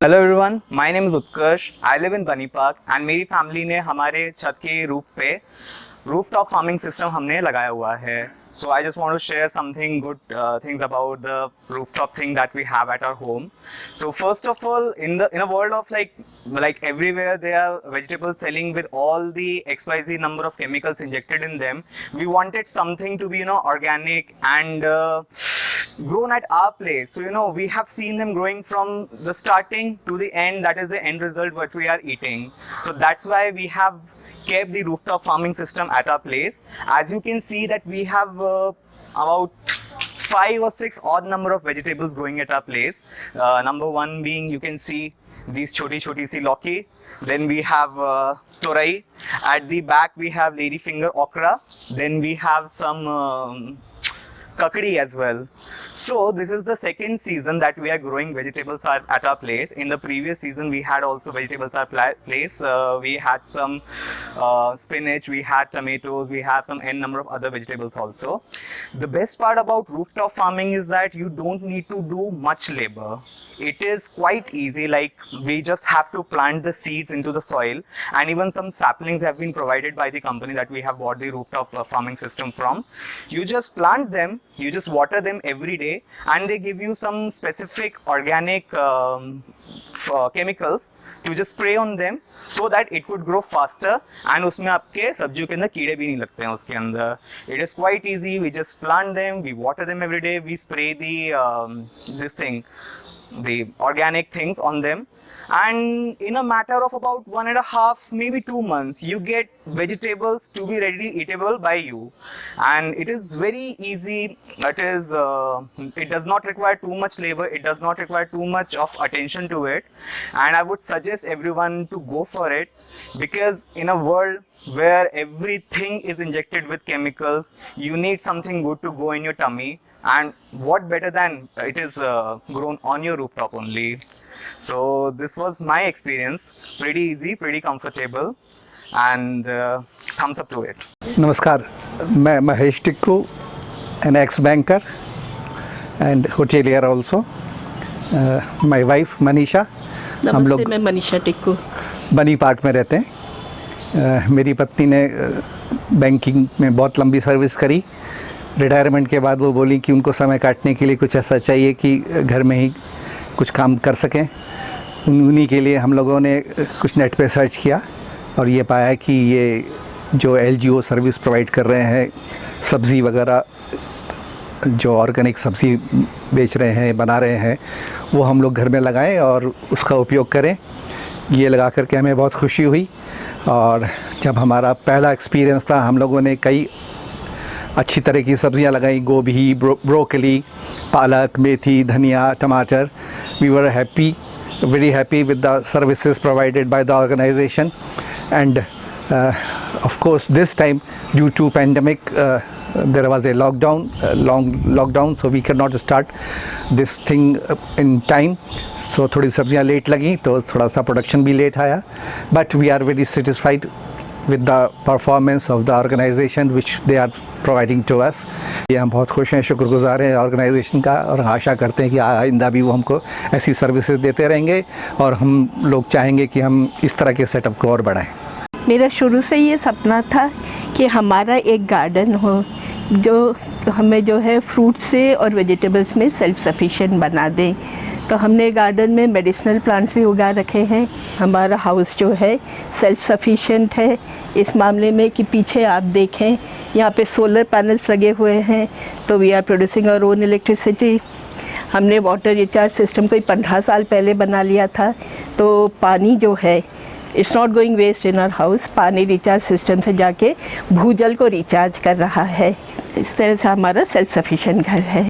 Hello everyone, my name is Utkarsh. I live in बनी park and मेरी family ने हमारे छत के रूफ पे रूफटॉप फार्मिंग सिस्टम हमने लगाया हुआ है। So I just want to share something good things about the rooftop thing that we have at our home. So first of all, in a world of like everywhere there are vegetables selling with all the XYZ number of chemicals injected in them. We wanted something to be organic and grown at our place. So we have seen them growing from the starting to the end. That is the end result what we are eating. So that's why we have kept the rooftop farming system at our place. As you can see that we have about 5 or 6 odd number of vegetables growing at our place. Number one being, you can see these choti si lauki. Then we have torai. At the back we have ladyfinger okra. Then we have some kakdi as well. So this is the second season that we are growing vegetables at our place. In the previous season we had also vegetables at our place. We had some spinach, we had tomatoes, we have some n number of other vegetables also. The best part about rooftop farming is that you don't need to do much labor. It is quite easy, like we just have to plant the seeds into the soil, and even some saplings have been provided by the company that we have bought the rooftop farming system from. You just plant them, you just water them every day, and they give you some specific organic chemicals to just spray on them so that it would grow faster, and उसमें आपके सब्जियों के अंदर कीड़े भी नहीं लगते हैं उसके अंदर. It is quite easy. We just plant them, we water them every day, we spray the organic things on them, and in a matter of about 1.5, maybe 2 months, you get vegetables to be ready eatable by you. And it is very easy. It does not require too much labor, it does not require too much of attention to it, and I would suggest everyone to go for it, because in a world where everything is injected with chemicals, you need something good to go in your tummy. And what better than it is grown on your rooftop only. So this was my experience. Pretty easy, pretty comfortable, and thumbs up to it. नमस्कार, मैं Mahesh Tikku, an ex-banker and hotelier also. My wife Manisha. हम लोग मैं मनीषा टिक्कू बनी park में रहते हैं. मेरी पत्नी ने बैंकिंग में बहुत लंबी सर्विस करी. रिटायरमेंट के बाद वो बोली कि उनको समय काटने के लिए कुछ ऐसा चाहिए कि घर में ही कुछ काम कर सकें. उन्हीं के लिए हम लोगों ने कुछ नेट पे सर्च किया और ये पाया कि ये जो LGO सर्विस प्रोवाइड कर रहे हैं, सब्ज़ी वगैरह जो ऑर्गेनिक सब्ज़ी बेच रहे हैं, बना रहे हैं, वो हम लोग घर में लगाएं और उसका उपयोग करें. ये लगा करके हमें बहुत खुशी हुई. और जब हमारा पहला एक्सपीरियंस था, हम लोगों ने कई अच्छी तरह की सब्जियां लगाई, गोभी, ब्रोकली, पालक, मेथी, धनिया, टमाटर. We were very happy with the services provided by the organization, and of course this time due to pandemic there was a long lockdown, so we cannot start this thing in time. So थोड़ी सब्जियां late लगी तो थोड़ा सा production भी late आया, but we are very satisfied with the performance of the organization which they are providing to us. ये हम बहुत खुश हैं, शुक्रगुजार हैं ऑर्गेनाइजेशन का, और आशा करते हैं कि आइंदा भी वो हमको ऐसी सर्विसेज देते रहेंगे, और हम लोग चाहेंगे कि हम इस तरह के सेटअप को और बढ़ाएं. मेरा शुरू से ये सपना था कि हमारा एक गार्डन हो जो हमें जो है फ्रूट से और वेजिटेबल्स में सेल्फ सफिशिएंट बना दें. तो हमने गार्डन में मेडिसिनल प्लांट्स भी उगा रखे हैं. हमारा हाउस जो है सेल्फ सफिशिएंट है इस मामले में कि पीछे आप देखें, यहाँ पे सोलर पैनल्स लगे हुए हैं, तो we are producing our own electricity. हमने वाटर रिचार्ज सिस्टम कोई 15 साल पहले बना लिया था, तो पानी जो है it's not going waste in our house. पानी रिचार्ज सिस्टम से जाके भूजल को रिचार्ज कर रहा है. इस तरह से हमारा सेल्फ सफिशिएंट घर है.